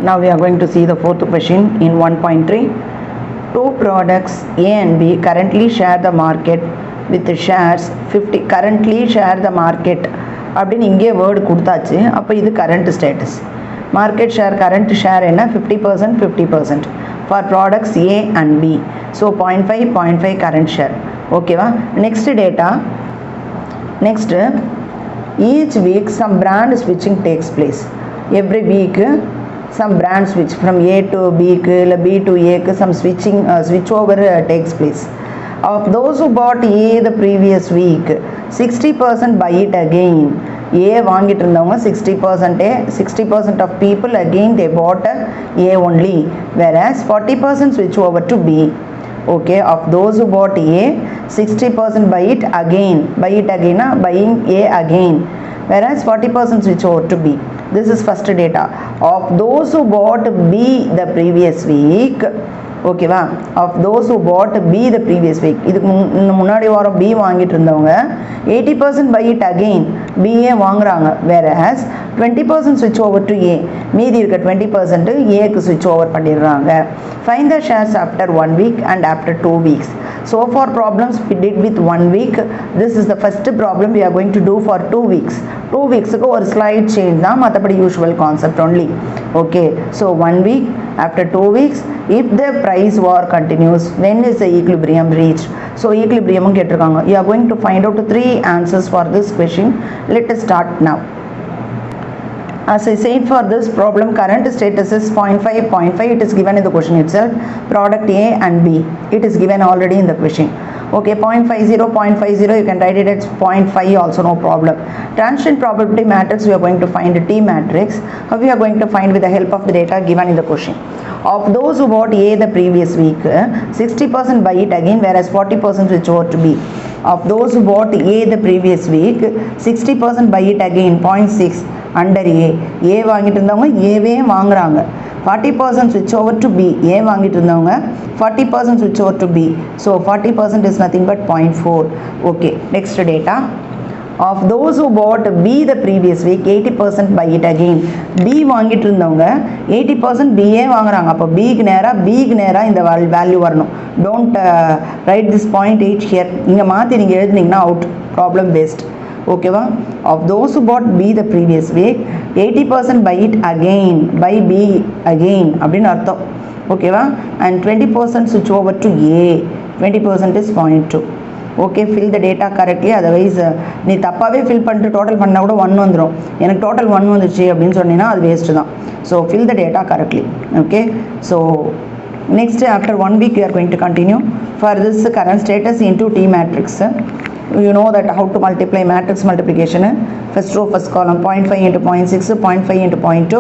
Now we are going to see the fourth question in 1.3. Two products A and B currently share the market with the shares 50. Currently share the market அப்படின்னு இங்கே word கொடுத்தாச்சு. அப்போ இது current status. Market share current share என்ன 50% 50% for products A and B. So 0.5 current share. ஓகேவா? Next data. Next each week some brand switching takes place. Every week some brand switch from A to B or B to A some switch over takes place. Of those who bought A the previous week 60% buy it again. A வாங்கிட்டு இருந்தவங்க 60% of people again they bought A only, whereas 40% switch over to B. Okay, of those who bought A 60% buy it again buying A again, whereas 40% switch over to B. This is first data. Of those who bought B the previous week, okay va, of those who bought B the previous week, இதுக்கு முன்னாடி வாரம் B வாங்கிட்டு இருந்தவங்க 80% buy it again B ஏ வாங்குறாங்க, whereas 20% switch over to A, மீதி இருக்க 20% A க்கு switch over பண்ணிடுறாங்க. Find the shares after 1 week and after 2 weeks. So far problems we did with 1 week. This is the first problem we are going to do for 2 weeks. 2 weeks க்கு ஒரு slide change தான், மற்றபடி usual concept only. Okay, so 1 week, after 2 weeks, if the price war continues, when is the equilibrium reached? So equilibrium கேட்டிருக்காங்க. You are going to find out 3 answers for this question. Let us start now. As I said, for this problem current status is 0.5. It is given in the question itself. Product A and B, it is given already in the question. Okay, 0.50 you can write it as 0.5 also, no problem. Transition probability matrix we are going to find T matrix. How we are going to find with the help of the data given in the question. Of those who bought A the previous week 60% buy it again, whereas 40% switch over to B. Of those who bought A the previous week 60% buy it again 0.6 under A வாங்கிட்டு இருந்தவங்க ஏவே வாங்குறாங்க. 40% switch over to B, A வாங்கிட்டு இருந்தவங்க 40% switch over to B, so 40% is nothing but 0.4. okay, next data. Of those who bought B the previous week 80% buy it again. B வாங்கிட்டு இருந்தவங்க 80% B ஏ வாங்குறாங்க. அப்போ B க்கு நேரா இந்த வேல்யூ வரணும். Don't write this 0.8 here. இங்க மாத்தி நீங்க எழுதுனீங்கன்னா out, problem based. Okay va? Of those who bought B the previous week 80% buy it again, buy B again அப்படின்னு அர்த்தம். Okay va? And 20% switch over to A, 20% is 0.2. Okay, fill the data correctly, otherwise நீ தப்பாவே fill பண்ணிட்டு total பண்ணா கூட 1 வந்துரும். எனக்கு total 1 வந்துச்சு அப்படின்னு சொன்னீனா அது வேஸ்ட் தான். So fill the data correctly. Okay, so next after 1 week we are going to continue for this current status into T matrix. You know that how to multiply matrix multiplication. First row first column 0.5 into 0.6, 0.5 into 0.2,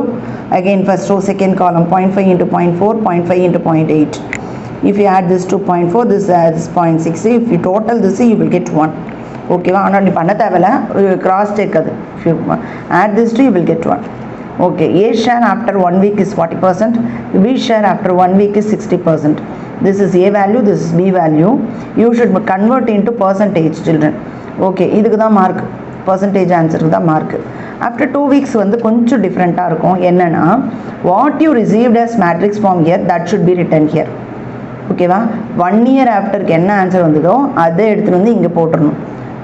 again first row second column 0.5 into 0.4, 0.5 into 0.8. If you add this to 0.4, this is 0.6. If you total this you will get 1. okay va, ana ni panna thevela, cross check adu. If you add this to you will get 1. okay, A share after 1 week is 40%, B share after 1 week is 60%. This is A value, this is B value. You should convert into percentage, children. okay, இதுக்கு தான் mark, percentage ஆன்சருக்கு தான் mark. after 2 weeks வந்து கொஞ்சம் டிஃப்ரெண்ட்டாக இருக்கும். என்னன்னா what you received as matrix form here that should be written here. ஓகேவா? 1 year afterக்கு என்ன ஆன்சர் வந்ததோ அதை எடுத்துகிட்டு வந்து இங்கே போட்டுடணும்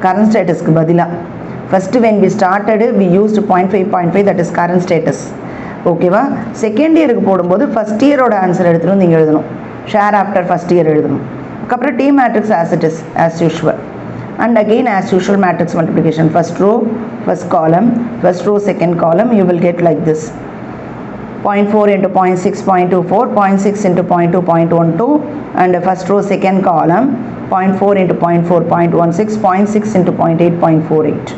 current statusக்கு பதிலாக. first when we started we used 0.5 that is current status. ஓகேவா? செகண்ட் இயருக்கு போடும்போது ஃபர்ஸ்ட் இயரோட ஆன்சர் எடுத்துகிட்டு வந்து இங்கே எழுதணும். ஷேர் ஆஃப்டர் ஃபர்ஸ்ட் இயர் எழுதணும். அதுக்கப்புறம் T matrix as it is as usual, and again as usual matrix multiplication. first row first column, first row second column, you will get like this 0.4 into 0.6, 0.24, 0.6 into 0.2, 0.12, and first row second column 0.4 into 0.4, 0.16, 0.6 into 0.8, 0.48.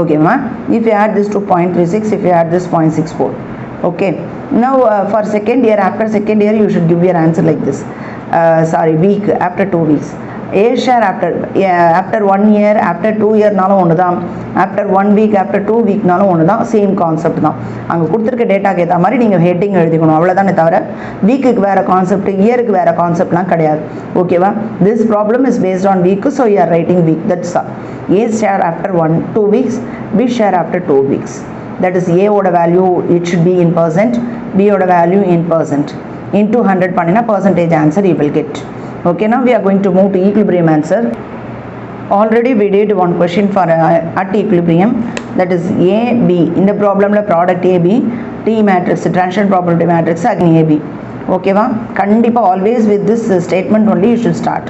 okay ma, if you add this to 0.36, if you add this 0.64. okay, now for second year, after second year you should give your answer like this. Week after 2 weeks. A share after 1 year, after 2 year நாலும் ஒன்று தான், after 1 week, after 2 week நாலும் ஒன்று தான், same concept தான். அங்கே கொடுத்துருக்க டேட்டாக்கு ஏற்ற மாதிரி நீங்கள் ஹெட்டிங் எழுதிக்கணும், அவ்வளோதானே தவிர வீக்குக்கு வேறு கான்செப்ட், இயருக்கு வேறு கான்செப்ட்லாம் கிடையாது. ஓகேவா? This problem is based on week, so you are writing week, that's all. A share after 2 weeks, B share after 2 weeks. that is A oda value it should be in percent, B oda value in percent, into 100 panina percentage answer you will get. Okay, now we are going to move to equilibrium answer. Already we did one question for at equilibrium, that is A B. In the problem la product A B, T matrix transition probability matrix again A B. Okay va, kandipa always with this statement only you should start.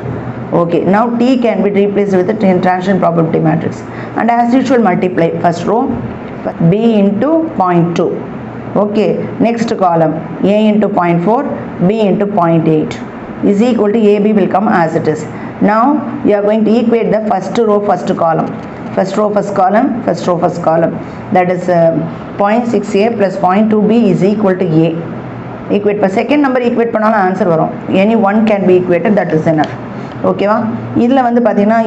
Okay, now T can be replaced with the transition probability matrix, and as usual multiply first row B into 0.2. Okay, next column A into 0.4, B into 0.8 is equal to AB will come as it is. Now you are going to equate the first row first column, first row first column, first row first column, that is 0.6A plus 0.2B is equal to A. Equate per second number equate பண்ணாலும் answer வரும். Any one can be equated, that is enough. ஓகேவா, இதில் வந்து பார்த்தீங்கன்னா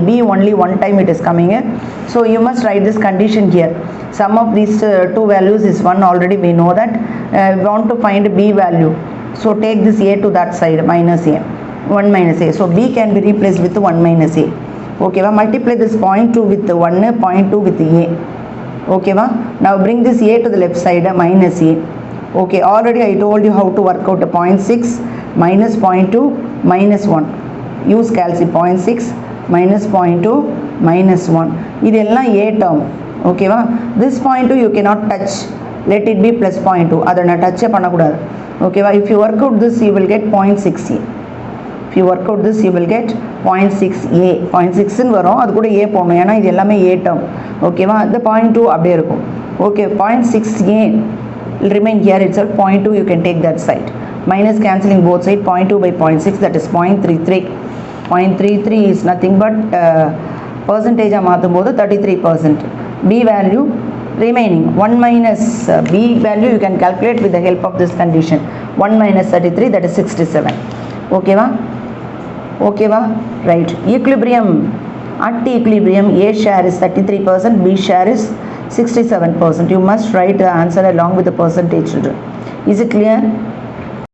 B only one time it is coming in, so you must write this condition here. Sum of these two values is 1, already we know that. We want to find B value, so take this A to that side, minus A, 1 minus A, so B can be replaced with 1 minus A. ஓகேவா, multiply this 0.2 with 1, 0.2 with A. ஓகேவா, now bring this A to the left side, minus A. Okay, already I told you how to work out 0.6 minus 0.2 minus 1. Use calci 0.6 minus 0.2 minus 1. இதெல்லாம் A term. Okay va? This 0.2 you cannot touch. Let it be plus 0.2. அதை நான் touch பண்ணக்கூடாது. Okay va? If you work out this you will get 0.6A. If you work out this you will get 0.6A. 0.6 ன்னு வரும், அது கூட A போடணும், ஏன்னா இது எல்லாமே A term. Okay va? The 0.2 அப்படியே இருக்கும். Okay, 0.6A will remain here itself. 0.2 you can take that side. Minus cancelling both sides, 0.2 by 0.6, that is 0.33. 0.33 is nothing but percentage மாற்றும் போது 33%. B value remaining 1 minus B value you can calculate with the help of this condition. 1 minus 33, that is 67. Okay va? Okay va? Right. Equilibrium. At equilibrium A share is 33%, B share is 67%. You must write the answer along with the percentage children. Is it clear?